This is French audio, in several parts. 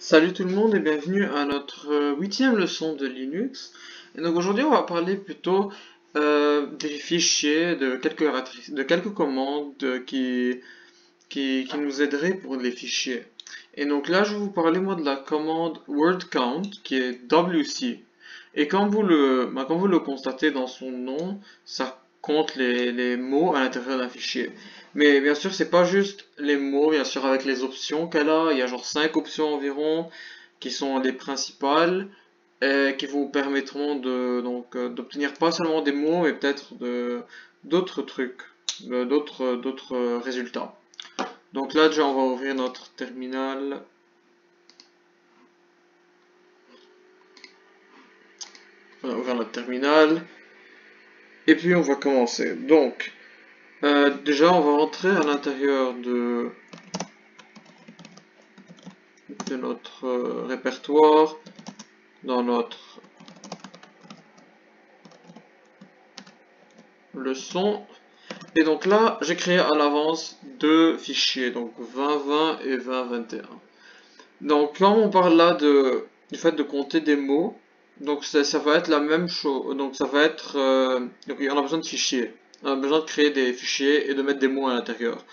Salut tout le monde et bienvenue à notre huitième leçon de Linux. Et donc aujourd'hui on va parler plutôt des fichiers, de quelques commandes qui nous aideraient pour les fichiers. Et donc là je vais vous parler moi de la commande word count qui est WC. Et comme vous le constatez dans son nom, ça compte les mots à l'intérieur d'un fichier. Mais bien sûr, c'est pas juste les mots, bien sûr, avec les options qu'elle a. Il y a genre 5 options environ qui sont les principales et qui vous permettront d'obtenir pas seulement des mots, mais peut-être d'autres trucs, d'autres résultats. Donc là, déjà, on va ouvrir notre terminal. On va ouvrir notre terminal. Et puis, on va commencer. Donc, déjà, on va rentrer à l'intérieur de notre répertoire, dans notre leçon. Et donc là, j'ai créé à l'avance deux fichiers, donc 2020 et 2021. Donc quand on parle là du fait de compter des mots, donc ça va être la même chose. Donc ça va être, donc on a besoin de fichiers. On a besoin de créer des fichiers et de mettre des mots à l'intérieur.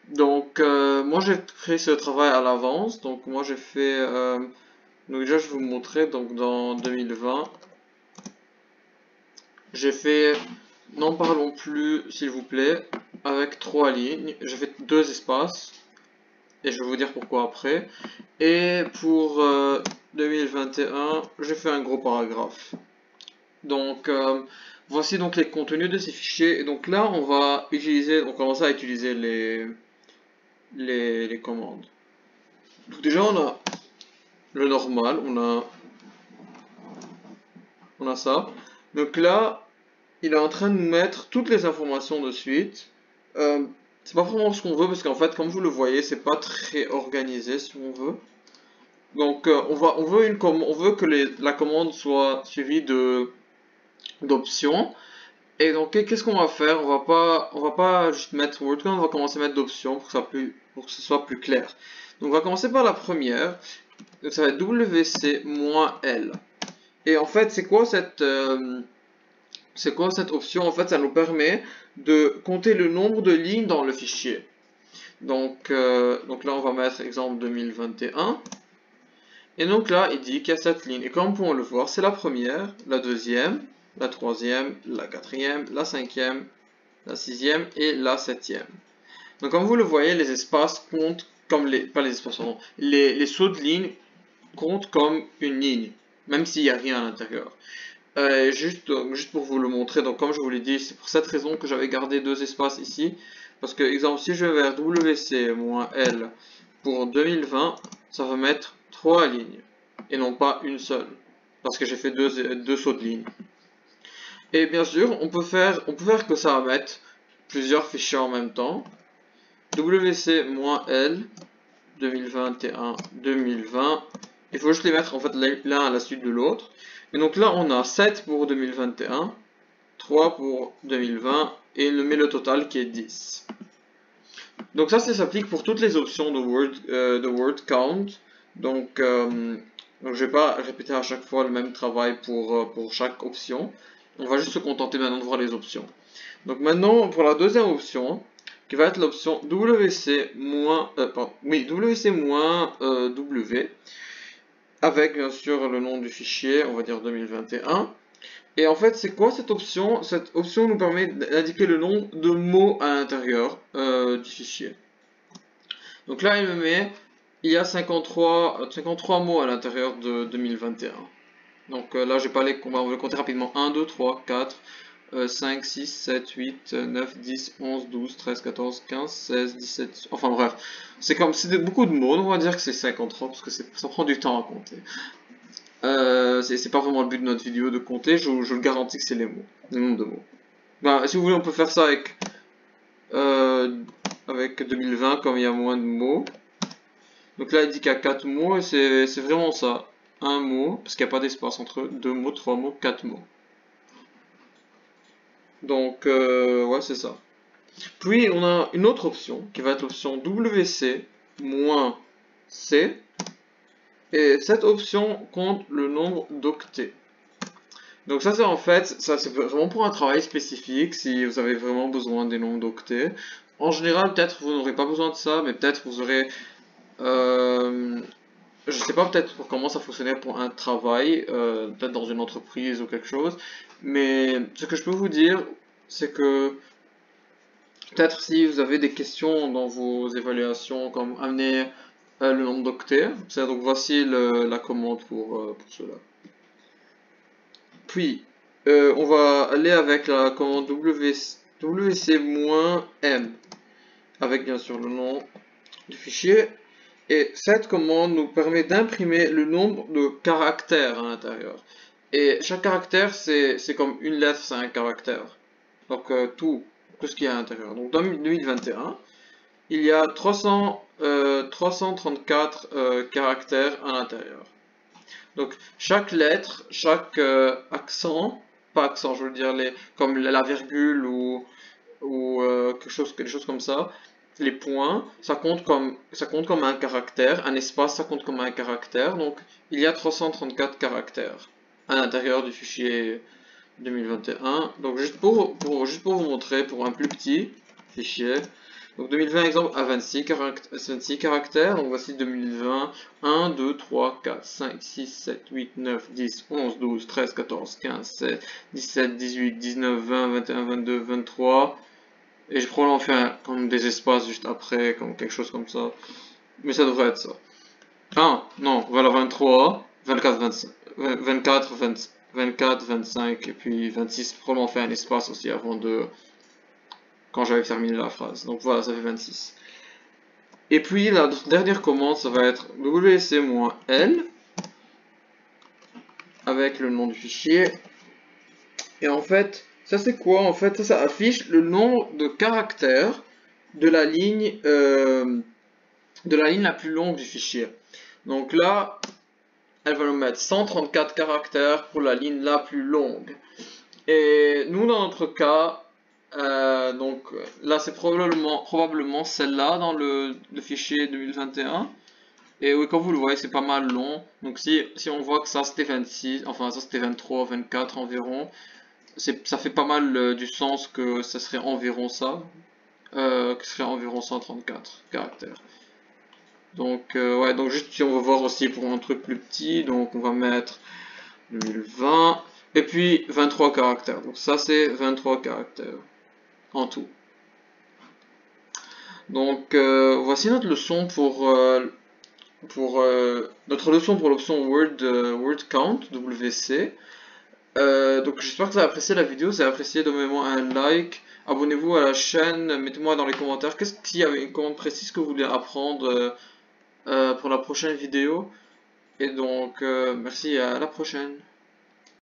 Donc moi j'ai créé ce travail à l'avance. Donc moi j'ai fait, donc déjà je vais vous montrer. Donc dans 2020, j'ai fait, n'en parlons plus s'il vous plaît, avec 3 lignes. J'ai fait 2 espaces et je vais vous dire pourquoi après. Et pour 2021, j'ai fait un gros paragraphe. Donc voici donc les contenus de ces fichiers. Et donc là, on va commencer à utiliser les commandes. Donc déjà, on a le normal, on a ça. Donc là, il est en train de nous mettre toutes les informations de suite. C'est pas vraiment ce qu'on veut parce qu'en fait, comme vous le voyez, c'est pas très organisé si on veut. Donc on veut que la commande soit suivie d'options. Et donc qu'est-ce qu'on va faire? On va pas juste mettre word count, on va commencer à mettre d'options pour que ce soit plus clair. Donc on va commencer par la première. Donc ça va être WC-L. Et en fait, c'est quoi cette option? En fait, ça nous permet de compter le nombre de lignes dans le fichier. Donc là, on va mettre exemple 2021. Et donc là, il dit qu'il y a 7 lignes. Et comme on peut le voir, c'est la première, la deuxième, la troisième, la quatrième, la cinquième, la sixième et la septième. Donc comme vous le voyez, les espaces comptent comme pas les espaces, pardon, les sauts de ligne comptent comme une ligne, même s'il n'y a rien à l'intérieur. Juste pour vous le montrer, donc comme je vous l'ai dit, c'est pour cette raison que j'avais gardé 2 espaces ici. Parce que, exemple, si je vais vers WC-L pour 2020, ça va mettre 3 lignes et non pas une seule. Parce que j'ai fait deux sauts de ligne. Et bien sûr, on peut faire que ça va mettre plusieurs fichiers en même temps. WC-L 2021 2020. Il faut juste les mettre en fait l'un à la suite de l'autre. Et donc là, on a 7 pour 2021, 3 pour 2020 et le total qui est 10. Donc ça s'applique pour toutes les options de word count. Donc je vais pas répéter à chaque fois le même travail pour chaque option. On va juste se contenter maintenant de voir les options. Donc maintenant, pour la deuxième option, qui va être l'option WC-W, avec bien sûr le nom du fichier, on va dire 2021. Et en fait, c'est quoi cette option? Cette option nous permet d'indiquer le nombre de mots à l'intérieur du fichier. Donc là, il y a 53 mots à l'intérieur de 2021. Donc là, on va le compter rapidement. 1, 2, 3, 4, 5, 6, 7, 8, 9, 10, 11, 12, 13, 14, 15, 16, 17... Enfin bref, c'est beaucoup de mots, on va dire que c'est 53 parce que ça prend du temps à compter. C'est pas vraiment le but de notre vidéo de compter, je le garantis que c'est les mots, le nombre de mots. Ben, si vous voulez, on peut faire ça avec 2020 comme il y a moins de mots. Donc là, il dit qu'il y a 4 mots et c'est vraiment ça. Un mot, parce qu'il n'y a pas d'espace entre 2 mots, 3 mots, 4 mots. Donc, ouais, c'est ça. Puis, on a une autre option qui va être l'option WC-C Et cette option compte le nombre d'octets. Donc ça c'est en fait, ça c'est vraiment pour un travail spécifique, si vous avez vraiment besoin des nombres d'octets. En général, peut-être vous n'aurez pas besoin de ça, mais peut-être vous aurez... je sais pas peut-être pour comment ça fonctionnait pour un travail, peut-être dans une entreprise ou quelque chose, mais ce que je peux vous dire, c'est que peut-être si vous avez des questions dans vos évaluations, comme amener le nombre d'octets, donc voici la commande pour cela. Puis, on va aller avec la commande wc-m, avec bien sûr le nom du fichier. Et cette commande nous permet d'imprimer le nombre de caractères à l'intérieur. Et chaque caractère, c'est comme une lettre, c'est un caractère. Donc tout ce qu'il y a à l'intérieur. Donc dans 2021, il y a 334 caractères à l'intérieur. Donc chaque lettre, chaque accent, pas accent, je veux dire comme la virgule ou quelque chose comme ça, les points, ça compte comme un caractère, un espace, ça compte comme un caractère. Donc il y a 334 caractères à l'intérieur du fichier 2021. Donc juste pour vous montrer, pour un plus petit fichier. Donc 2020 exemple à 26 caractères, donc voici 2020, 1, 2, 3, 4, 5, 6, 7, 8, 9, 10, 11, 12, 13, 14, 15, 16, 17, 18, 19, 20, 21, 22, 23, et j'ai probablement fait comme des espaces juste après, comme quelque chose comme ça, mais ça devrait être ça. Ah, non, voilà 23, 24, 25, 24, 20, 24, 25, et puis 26, probablement fait un espace aussi avant quand j'avais terminé la phrase. Donc voilà, ça fait 26. Et puis la dernière commande, ça va être wc-l avec le nom du fichier. Et en fait, ça c'est quoi? En fait, ça affiche le nombre de caractères de la ligne la plus longue du fichier. Donc là, elle va nous mettre 134 caractères pour la ligne la plus longue. Et nous, dans notre cas, donc là c'est probablement celle-là dans le fichier 2021. Et oui, comme vous le voyez, c'est pas mal long. Donc si on voit que ça c'était 26, enfin ça c'était 23, 24 environ, ça fait pas mal du sens que ça serait environ ça, que ce serait environ 134 caractères. Donc ouais, donc juste si on veut voir aussi pour un truc plus petit, donc on va mettre 2020, et puis 23 caractères. Donc ça c'est 23 caractères en tout. Donc voici notre leçon pour notre leçon pour l'option word count WC. Donc j'espère que vous avez apprécié la vidéo. Si vous avez apprécié, donnez-moi un like, abonnez-vous à la chaîne, mettez-moi dans les commentaires qu'est-ce qu'il y avait une commande précise que vous voulez apprendre pour la prochaine vidéo. Et donc merci, à la prochaine.